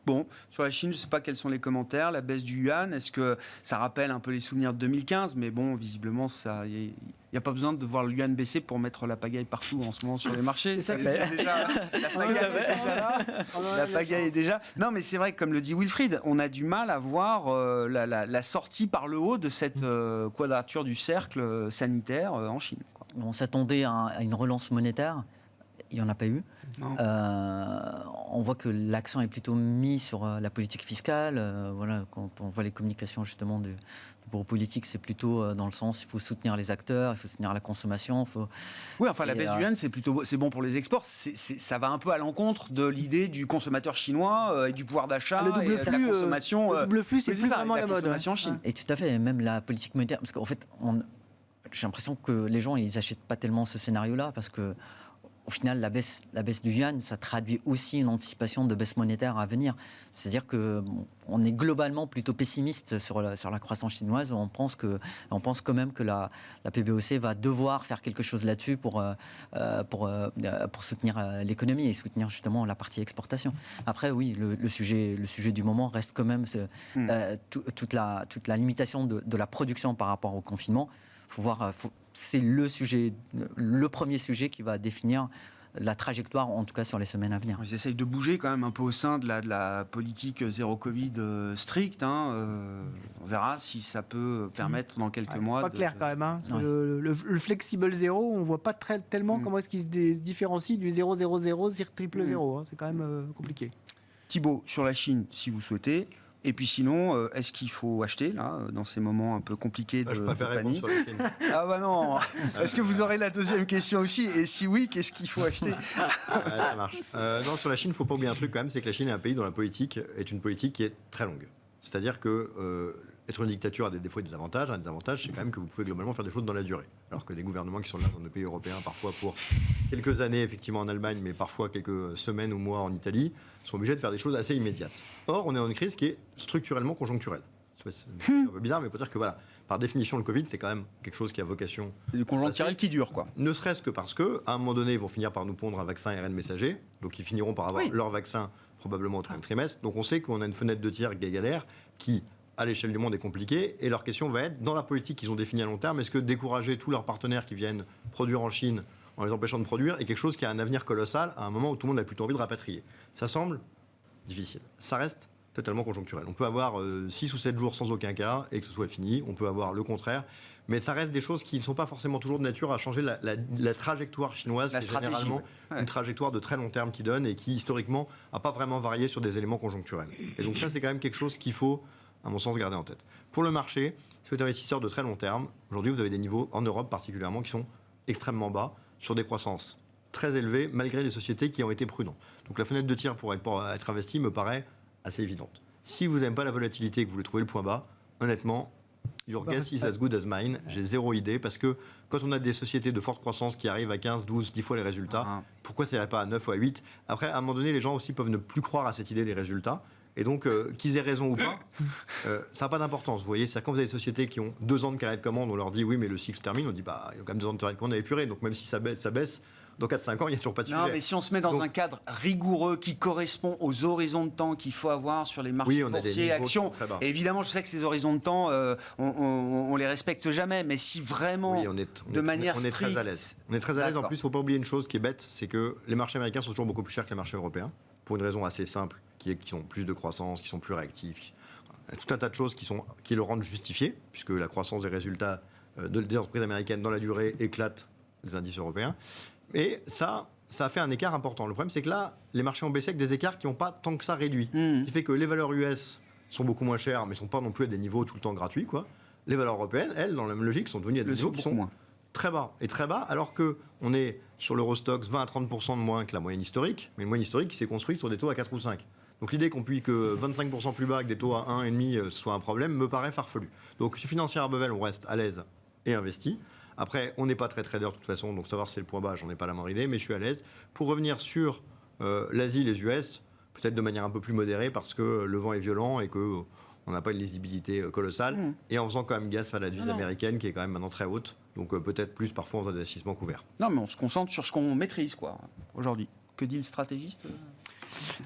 Bon, sur la Chine, je ne sais pas quels sont les commentaires. La baisse du yuan, est-ce que ça rappelle un peu les souvenirs de 2015 ? Mais bon, visiblement, Il n'y a pas besoin de voir le yuan baisser pour mettre la pagaille partout en ce moment sur les marchés. C'est ça, La pagaille est déjà là. La pagaille est déjà. Non, mais c'est vrai que, comme le dit Wilfried, on a du mal à voir la sortie par le haut de cette quadrature du cercle sanitaire en Chine. On s'attendait à une relance monétaire. Il n'y en a pas eu. On voit que l'accent est plutôt mis sur la politique fiscale. Voilà, quand on voit les communications justement du bureau politique, c'est plutôt dans le sens il faut soutenir les acteurs, il faut soutenir la consommation. Oui, enfin la baisse du yuan, c'est bon pour les exports. Ça va un peu à l'encontre de l'idée du consommateur chinois et du pouvoir d'achat le double et flux, de la consommation. Le double flux, c'est plus vraiment la mode. En Chine. Et tout à fait, même la politique monétaire, parce qu'en fait, j'ai l'impression que les gens ils n'achètent pas tellement ce scénario-là parce que au final, la baisse du yuan, ça traduit aussi une anticipation de baisse monétaire à venir. C'est-à-dire qu'on est globalement plutôt pessimiste sur la croissance chinoise. On pense quand même que la PBOC va devoir faire quelque chose là-dessus pour soutenir l'économie et soutenir justement la partie exportation. Après, oui, le sujet du moment reste quand même toute la limitation de la production par rapport au confinement. Faut voir. C'est le premier sujet qui va définir la trajectoire, en tout cas sur les semaines à venir. Ils essayent de bouger quand même un peu au sein de la politique zéro Covid stricte. On verra si ça peut permettre dans quelques mois. Pas clair quand même. Hein. Le flexible zéro, on ne voit pas tellement comment est-ce qu'il se différencie du 000, 000, 000. C'est quand même compliqué. Thibaut, sur la Chine, si vous souhaitez. Et puis sinon, est-ce qu'il faut acheter, là, dans ces moments un peu compliqués de Je préfère répondre sur la Chine. Ah bah non. Est-ce que vous aurez la deuxième question aussi? Et si oui, qu'est-ce qu'il faut acheter? Ça marche. Non, sur la Chine, il ne faut pas oublier un truc quand même, c'est que la Chine est un pays dont la politique est une politique qui est très longue. C'est-à-dire que être une dictature a des défauts et des avantages. Un des avantages, c'est quand même que vous pouvez globalement faire des choses dans la durée. Alors que des gouvernements qui sont là dans nos pays européens, parfois pour quelques années, effectivement en Allemagne, mais parfois quelques semaines ou mois en Italie, sont obligés de faire des choses assez immédiates. Or, on est dans une crise qui est structurellement conjoncturelle. C'est un peu bizarre, mais on peut dire que voilà, par définition, le Covid, c'est quand même quelque chose qui a vocation... C'est du conjoncturel qui dure, quoi. Ne serait-ce que parce qu'à un moment donné, ils vont finir par nous pondre un vaccin ARN messager. Donc, ils finiront par avoir leur vaccin probablement au troisième trimestre. Donc, on sait qu'on a une fenêtre de tir galère qui, à l'échelle du monde, est compliquée. Et leur question va être, dans la politique qu'ils ont définie à long terme, est-ce que décourager tous leurs partenaires qui viennent produire en Chine en les empêchant de produire est quelque chose qui a un avenir colossal à un moment où tout le monde a plutôt envie de rapatrier? Ça semble difficile. Ça reste totalement conjoncturel. On peut avoir 6 ou 7 jours sans aucun cas et que ce soit fini. On peut avoir le contraire. Mais ça reste des choses qui ne sont pas forcément toujours de nature à changer la trajectoire chinoise, qui est généralement une trajectoire de très long terme qui donne et qui, historiquement, n'a pas vraiment varié sur des éléments conjoncturels. Et donc ça, c'est quand même quelque chose qu'il faut, à mon sens, garder en tête. Pour le marché, si vous êtes investisseur de très long terme, aujourd'hui, vous avez des niveaux, en Europe particulièrement, qui sont extrêmement bas, sur des croissances très élevées, malgré les sociétés qui ont été prudentes. Donc la fenêtre de tir pour être investi me paraît assez évidente. Si vous n'aimez pas la volatilité et que vous voulez trouver le point bas, honnêtement, your guess is as good as mine. J'ai zéro idée parce que quand on a des sociétés de forte croissance qui arrivent à 15, 12, 10 fois les résultats, pourquoi ça n'irait pas à 9 ou à 8? Après, à un moment donné, les gens aussi peuvent ne plus croire à cette idée des résultats. Et donc, qu'ils aient raison ou pas, ça n'a pas d'importance. Vous voyez, c'est quand vous avez des sociétés qui ont 2 ans de carnet de commande, on leur dit oui, mais le cycle se termine, on dit bah, il y a quand même 2 ans de carnet de commande à épurer. Donc, même si ça baisse. Dans 4-5 ans, il n'y a toujours pas de sujet. Non, mais si on se met dans un cadre rigoureux qui correspond aux horizons de temps qu'il faut avoir sur les marchés boursiers et actions, et évidemment, je sais que ces horizons de temps, on les respecte jamais, mais si vraiment, de manière stricte... On est très à l'aise. On est très à l'aise. En plus, il ne faut pas oublier une chose qui est bête, c'est que les marchés américains sont toujours beaucoup plus chers que les marchés européens, pour une raison assez simple, qui est qu'ils ont plus de croissance, qui sont plus réactifs. Tout un tas de choses qui le rendent justifié, puisque la croissance des résultats des entreprises américaines dans la durée éclate les indices européens. Et ça a fait un écart important. Le problème, c'est que là, les marchés ont baissé avec des écarts qui n'ont pas tant que ça réduit. Ce qui fait que les valeurs US sont beaucoup moins chères, mais ne sont pas non plus à des niveaux tout le temps gratuits, quoi. Les valeurs européennes, elles, dans la même logique, sont devenues à des niveaux qui sont très bas. Et très bas, alors qu'on est sur l'Eurostoxx 20 à 30% de moins que la moyenne historique, mais une moyenne historique qui s'est construite sur des taux à 4 ou 5. Donc l'idée qu'on puisse que 25% plus bas avec des taux à 1,5 soit un problème me paraît farfelu. Donc sur financière à Bevel, on reste à l'aise et investi. Après, on n'est pas très trader de toute façon, donc savoir si c'est le point bas, j'en ai pas la moindre idée, mais je suis à l'aise. Pour revenir sur l'Asie, les US, peut-être de manière un peu plus modérée, parce que le vent est violent et qu'on n'a pas une lisibilité colossale, et en faisant quand même gaffe à la devise américaine, qui est quand même maintenant très haute, donc peut-être plus parfois en faisant des investissements couverts. Non, mais on se concentre sur ce qu'on maîtrise, quoi, aujourd'hui. Que dit le stratégiste ?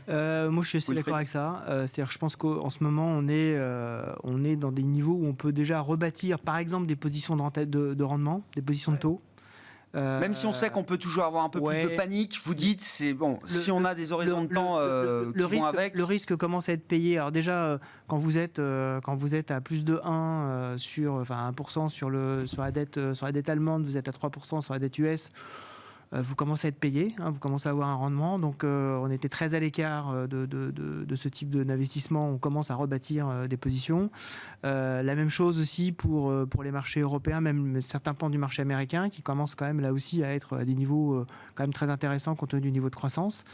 Moi, je suis assez d'accord avec ça. C'est-à-dire que je pense qu'en ce moment, on est dans des niveaux où on peut déjà rebâtir, par exemple, des positions de rendement, des positions de taux. Même si on sait qu'on peut toujours avoir un peu plus de panique, vous dites, c'est bon, si on a des horizons de temps qui vont avec... Le risque commence à être payé. Alors déjà, quand vous êtes à plus de 1, 1% sur la dette allemande, vous êtes à 3% sur la dette US, vous commencez à être payé, vous commencez à avoir un rendement. Donc on était très à l'écart de ce type d'investissement. On commence à rebâtir des positions. La même chose aussi pour les marchés européens, même certains pans du marché américain qui commencent quand même là aussi à être à des niveaux quand même très intéressants compte tenu du niveau de croissance.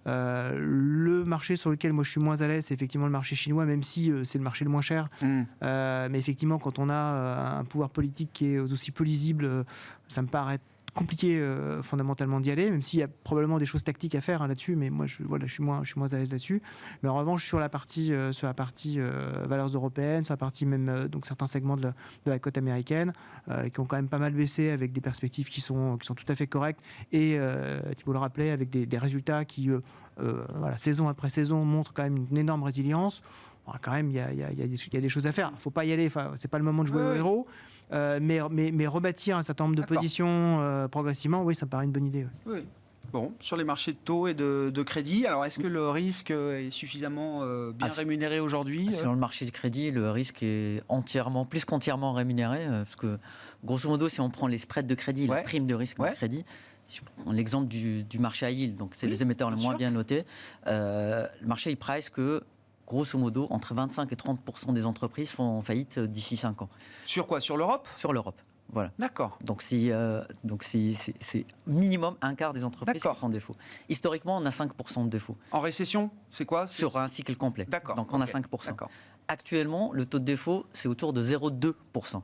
Le marché sur lequel moi je suis moins à l'aise, c'est effectivement le marché chinois, même si c'est le marché le moins cher. Mais effectivement, quand on a un pouvoir politique qui est aussi peu lisible, ça me paraît compliqué fondamentalement d'y aller, même s'il y a probablement des choses tactiques à faire là-dessus, mais moi je suis moins à l'aise là-dessus. Mais en revanche, sur la partie valeurs européennes, sur la partie même donc certains segments de la côte américaine qui ont quand même pas mal baissé avec des perspectives qui sont tout à fait correctes et Thibault le rappelait avec des résultats qui saison après saison montrent quand même une énorme résilience. Bon, quand même il y a des choses à faire. Il ne faut pas y aller. C'est pas le moment de jouer au héros. Mais rebâtir un certain nombre de positions progressivement, oui, ça me paraît une bonne idée. Oui. Bon, sur les marchés de taux et de crédit, alors est-ce que le risque est suffisamment bien rémunéré aujourd'hui ? Sur le marché du crédit, le risque est plus qu'entièrement rémunéré, parce que grosso modo, si on prend les spreads de crédit, la prime de risque de crédit, si on prend l'exemple du marché high yield, donc c'est les émetteurs les moins bien notés, le marché il price que grosso modo, entre 25 et 30% des entreprises font faillite d'ici 5 ans. Sur quoi ? Sur l'Europe ? Sur l'Europe, voilà. D'accord. Donc c'est minimum un quart des entreprises qui font défaut. Historiquement, on a 5% de défaut. En récession, c'est quoi ? Sur un cycle complet. D'accord. Donc on a 5%. Actuellement, le taux de défaut, c'est autour de 0,2%.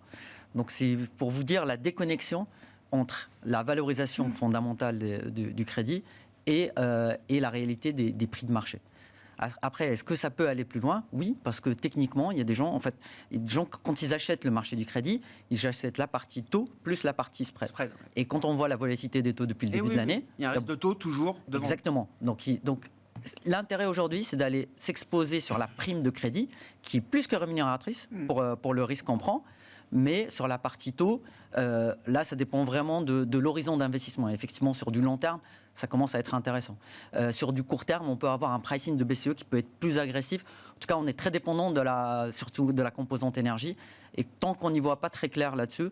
Donc c'est pour vous dire la déconnexion entre la valorisation fondamentale du crédit et la réalité des prix de marché. Après, est-ce que ça peut aller plus loin ? Oui, parce que techniquement, il y a des gens, quand ils achètent le marché du crédit, ils achètent la partie taux plus la partie spread. Et quand on voit la volatilité des taux depuis le début de l'année... Il y a un risque de taux toujours devant. Exactement. Donc l'intérêt aujourd'hui, c'est d'aller s'exposer sur la prime de crédit, qui est plus que rémunératrice pour le risque qu'on prend. Mais sur la partie taux, là, ça dépend vraiment de l'horizon d'investissement. Et effectivement, sur du long terme, ça commence à être intéressant. Sur du court terme, on peut avoir un pricing de BCE qui peut être plus agressif. En tout cas, on est très dépendant surtout de la composante énergie. Et tant qu'on n'y voit pas très clair là-dessus,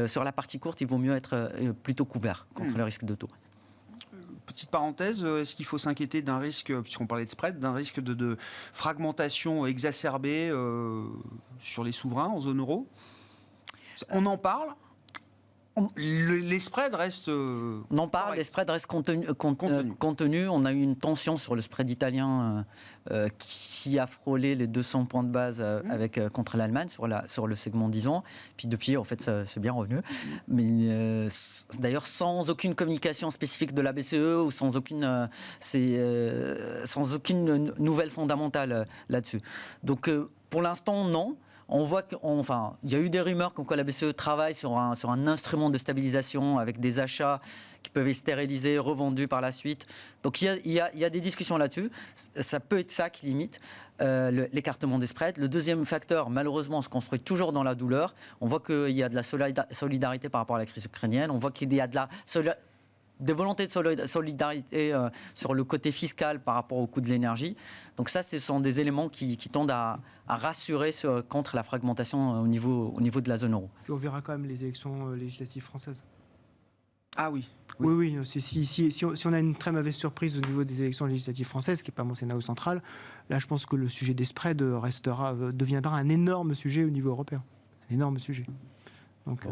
sur la partie courte, il vaut mieux être plutôt couvert contre le risque de taux. Petite parenthèse, est-ce qu'il faut s'inquiéter d'un risque, puisqu'on parlait de spread, d'un risque de fragmentation exacerbée sur les souverains en zone euro ? On en parle ? Les spreads restent... On en parle, les spreads restent contenus. On a eu une tension sur le spread italien qui a frôlé les 200 points de base contre l'Allemagne sur le segment 10 ans. Puis depuis, en fait, ça c'est bien revenu. Mais d'ailleurs, sans aucune communication spécifique de la BCE ou sans aucune nouvelle fondamentale là-dessus. Donc, pour l'instant, non. On voit qu'il y a eu des rumeurs comme quoi la BCE travaille sur un instrument de stabilisation avec des achats qui peuvent être stérilisés, revendus par la suite. Donc il y a des discussions là-dessus. Ça peut être ça qui limite l'écartement des spreads. Le deuxième facteur, malheureusement, se construit toujours dans la douleur. On voit qu'il y a de la solidarité par rapport à la crise ukrainienne. On voit qu'il y a des volontés de solidarité sur le côté fiscal par rapport au coût de l'énergie. Donc ça, ce sont des éléments qui tendent à rassurer contre la fragmentation au niveau de la zone euro. Puis on verra quand même les élections législatives françaises. Ah oui. Oui. Si on a une très mauvaise surprise au niveau des élections législatives françaises, qui n'est pas mon scénario central, là je pense que le sujet des spreads deviendra un énorme sujet au niveau européen. Un énorme sujet. Donc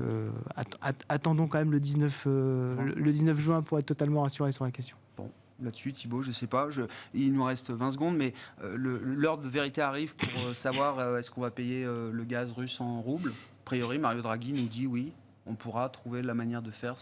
attendons quand même le 19 juin pour être totalement rassuré sur la question. Bon, là-dessus, Thibault, je ne sais pas, il nous reste 20 secondes, mais l'heure de vérité arrive pour savoir est-ce qu'on va payer le gaz russe en roubles. A priori, Mario Draghi nous dit oui, on pourra trouver la manière de faire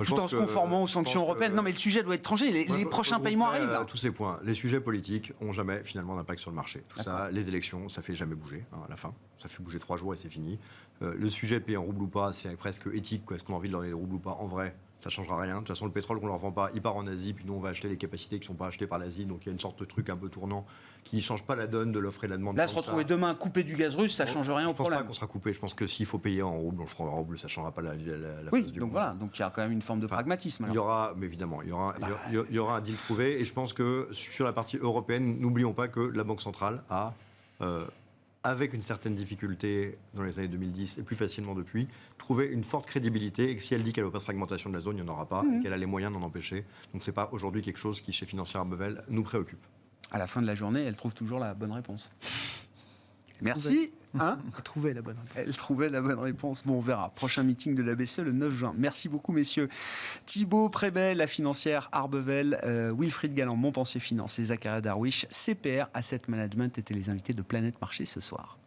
Tout en se conformant aux sanctions européennes. Non, mais le sujet doit être tranché. Les prochains paiements arrivent. Là. Tous ces points. Les sujets politiques n'ont jamais finalement d'impact sur le marché. Ça, les élections, ça fait jamais bouger à la fin. Ça fait bouger 3 jours et c'est fini. Le sujet de payer en rouble ou pas, c'est presque éthique. Est-ce qu'on a envie de leur donner des roubles ou pas? En vrai, ça ne changera rien. De toute façon, le pétrole qu'on ne leur vend pas, il part en Asie, puis nous, on va acheter les capacités qui ne sont pas achetées par l'Asie. Donc il y a une sorte de truc un peu tournant qui ne change pas la donne de l'offre et de la demande. Là, se retrouver demain coupé du gaz russe, ça ne change rien au problème. Je ne pense pas qu'on sera coupé. Je pense que s'il faut payer en rouble, on le fera en rouble. Ça ne changera pas la oui, face du donc monde. voilà. Donc il y a quand même une forme de pragmatisme. Il y aura, mais évidemment, il y aura un deal trouvé. Et je pense que sur la partie européenne, n'oublions pas que la Banque centrale a... avec une certaine difficulté dans les années 2010 et plus facilement depuis, trouver une forte crédibilité et que si elle dit qu'elle ne veut pas de fragmentation de la zone, il n'y en aura pas et qu'elle a les moyens d'en empêcher. Donc ce n'est pas aujourd'hui quelque chose qui, chez Financière Arbevel, nous préoccupe. À la fin de la journée, elle trouve toujours la bonne réponse. Merci. Elle trouvait la bonne réponse. Elle trouvait la bonne réponse. Bon, on verra. Prochain meeting de la BCE le 9 juin. Merci beaucoup, messieurs. Thibaut Prébet, la financière Arbevel, Wilfried Galland, Montpensier Finance et Zakaria Darwish, CPR Asset Management étaient les invités de Planète Marché ce soir.